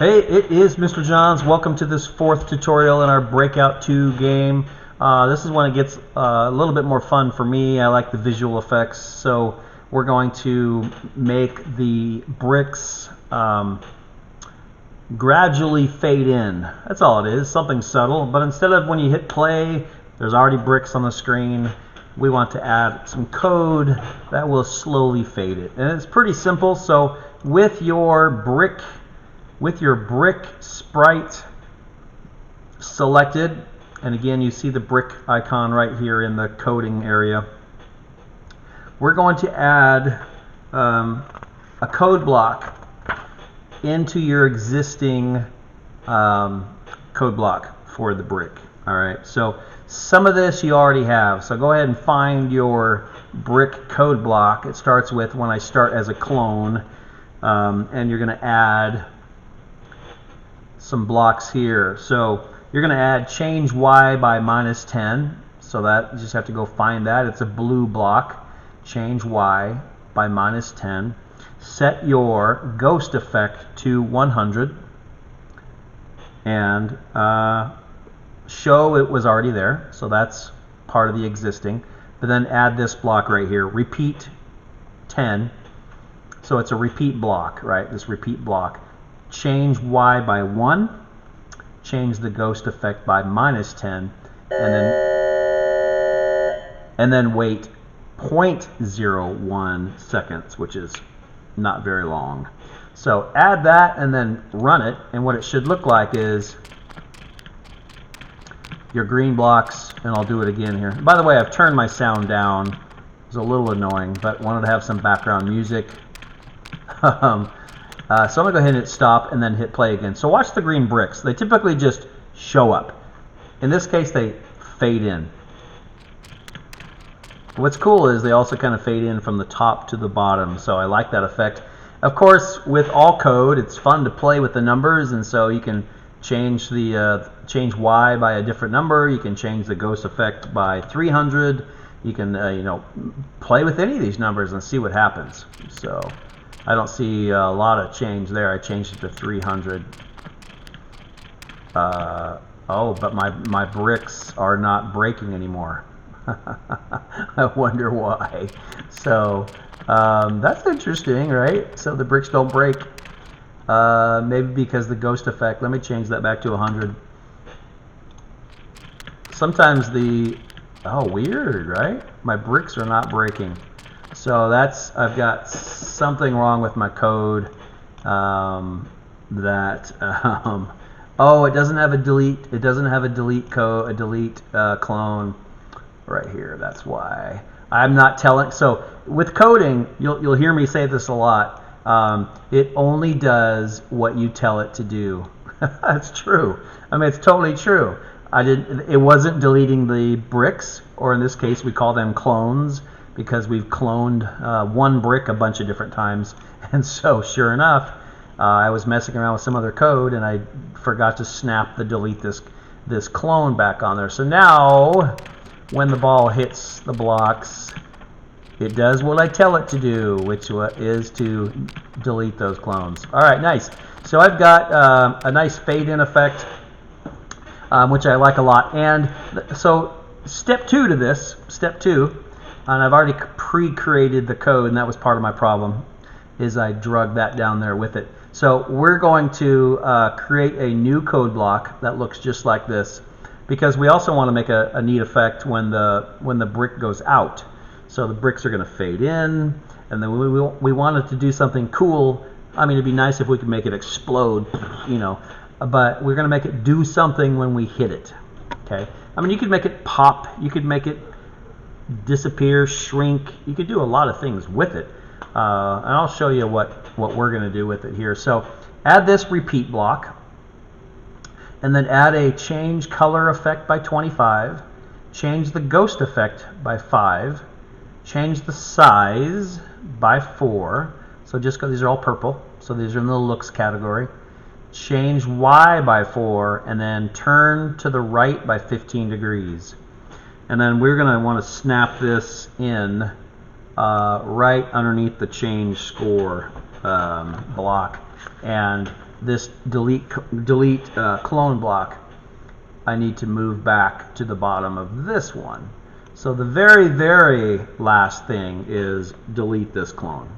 Hey, it is Mr. Johns. Welcome to this fourth tutorial in our Breakout 2 game. This is when it gets a little bit more fun for me. I like the visual effects, so we're going to make the bricks gradually fade in. That's all it is, something subtle. But instead of when you hit play, there's already bricks on the screen, we want to add some code that will slowly fade it. And it's pretty simple. So with your brick sprite selected, and again you see the brick icon right here in the coding area, we're going to add a code block into your existing code block for the brick. Alright, so some of this you already have, so go ahead and find your brick code block. It starts with when I start as a clone, and you're going to add some blocks here. So you're going to add change y by -10. So that you just have to go find that. It's a blue block. Change y by -10. Set your ghost effect to 100 and show it was already there. So that's part of the existing. But then add this block right here. Repeat 10. So it's a repeat block, right? This repeat block. Change y by 1, change the ghost effect by -10, and then wait 0.01 seconds, which is not very long. So add that and then run it, and what it should look like is your green blocks, and I'll do it again here. By the way, I've turned my sound down. It's a little annoying, but wanted to have some background music. So I'm going to go ahead and hit stop and then hit play again. So watch the green bricks. They typically just show up. In this case, they fade in. What's cool is they also kind of fade in from the top to the bottom. So I like that effect. Of course, with all code, it's fun to play with the numbers, and so you can change the change y by a different number. You can change the ghost effect by 300. You can play with any of these numbers and see what happens. So I don't see a lot of change there. I changed it to 300. Oh, but my bricks are not breaking anymore. I wonder why. So that's interesting, right? So the bricks don't break. Maybe because the ghost effect. Let me change that back to 100. Sometimes weird, right? My bricks are not breaking. So I've got something wrong with my code. Oh, it doesn't have a delete. It doesn't have a delete clone right here. That's why I'm not telling. So with coding, you'll hear me say this a lot. It only does what you tell it to do. That's true. I mean, it's totally true. It wasn't deleting the bricks, or in this case, we call them clones, because we've cloned one brick a bunch of different times. And so sure enough, I was messing around with some other code and I forgot to snap the delete this clone back on there. So now when the ball hits the blocks, it does what I tell it to do, which is to delete those clones. All right, nice. So I've got a nice fade in effect, which I like a lot. And so step 2 to this, step 2, and I've already pre-created the code, and that was part of my problem, is I drug that down there with it. So we're going to create a new code block that looks just like this, because we also want to make a neat effect when the brick goes out. So the bricks are going to fade in, and then we want it to do something cool. I mean, it'd be nice if we could make it explode, but we're going to make it do something when we hit it. Okay. I mean, you could make it pop. You could make it disappear, shrink. You could do a lot of things with it, and I'll show you what we're going to do with it here. So add this repeat block, and then add a change color effect by 25, change the ghost effect by 5, change the size by 4. So just because these are all purple, so these are in the looks category. Change y by 4, and then turn to the right by 15 degrees. And then we're going to want to snap this in right underneath the change score block. And this delete clone block, I need to move back to the bottom of this one. So the very, very last thing is delete this clone.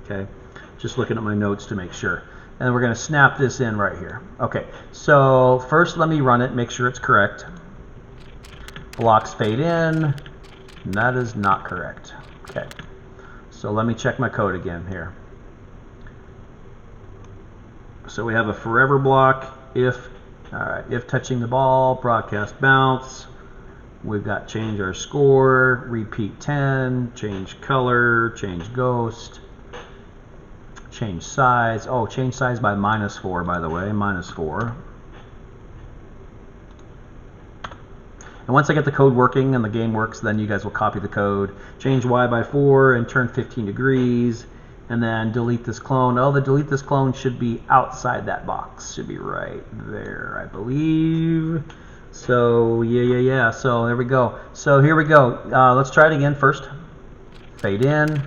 Okay, just looking at my notes to make sure. And we're going to snap this in right here. Okay, so first let me run it, make sure it's correct. Blocks fade in, and that is not correct. Okay, so let me check my code again here. So we have a forever block, if touching the ball, broadcast bounce. We've got change our score, repeat 10, change color, change ghost, change size. Oh, change size by -4, by the way, -4. And once I get the code working and the game works, then you guys will copy the code, change Y by 4 and turn 15 degrees, and then delete this clone. Oh, the delete this clone should be outside that box. Should be right there, I believe. So, yeah. So there we go. So here we go. Let's try it again first. Fade in.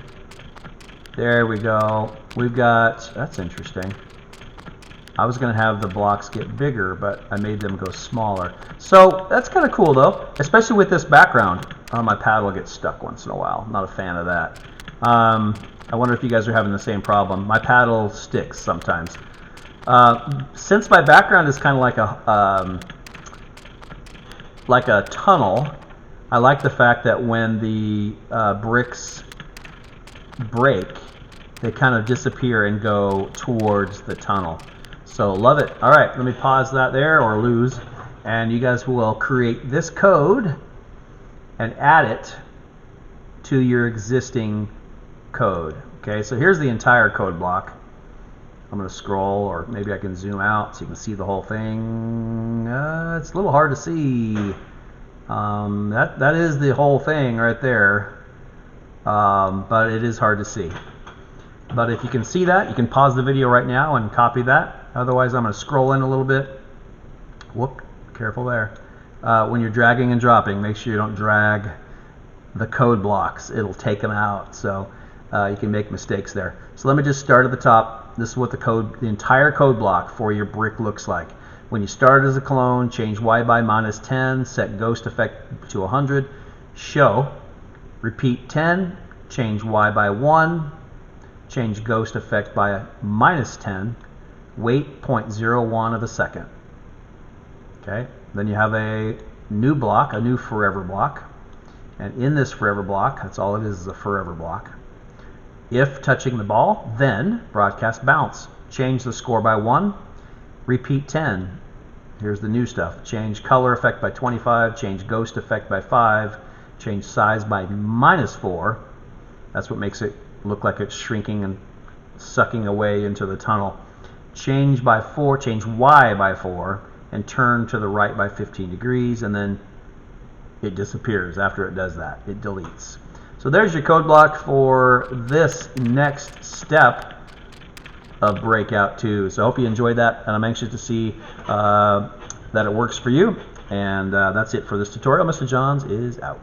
There we go. We've got, that's interesting. I was going to have the blocks get bigger, but I made them go smaller. So that's kind of cool, though, especially with this background. Oh, my paddle gets stuck once in a while. I'm not a fan of that. I wonder if you guys are having the same problem. My paddle sticks sometimes. Since my background is kind of like a tunnel, I like the fact that when the bricks break, they kind of disappear and go towards the tunnel. So love it. All right, let me pause that there, or lose, and you guys will create this code and add it to your existing code. Okay, so here's the entire code block. I'm going to scroll, or maybe I can zoom out so you can see the whole thing. It's a little hard to see. That is the whole thing right there, but it is hard to see. But if you can see that, you can pause the video right now and copy that. Otherwise, I'm going to scroll in a little bit. Whoop, careful there. When you're dragging and dropping, make sure you don't drag the code blocks. It'll take them out, so you can make mistakes there. So let me just start at the top. This is what the entire code block for your brick looks like. When you start as a clone, change Y by -10, set ghost effect to 100, show, repeat 10, change Y by 1, change ghost effect by -10, wait 0.01 of a second. Okay, then you have a new block, a new forever block, and in this forever block, that's all it is a forever block. If touching the ball, then broadcast bounce, change the score by 1, repeat 10. Here's the new stuff. Change color effect by 25, change ghost effect by 5, change size by -4. That's what makes it look like it's shrinking and sucking away into the tunnel. Change by 4, change Y by 4, and turn to the right by 15 degrees, and then it disappears after it does that. It deletes. So there's your code block for this next step of Breakout 2. So I hope you enjoyed that, and I'm anxious to see that it works for you. And that's it for this tutorial. Mr. Johns is out.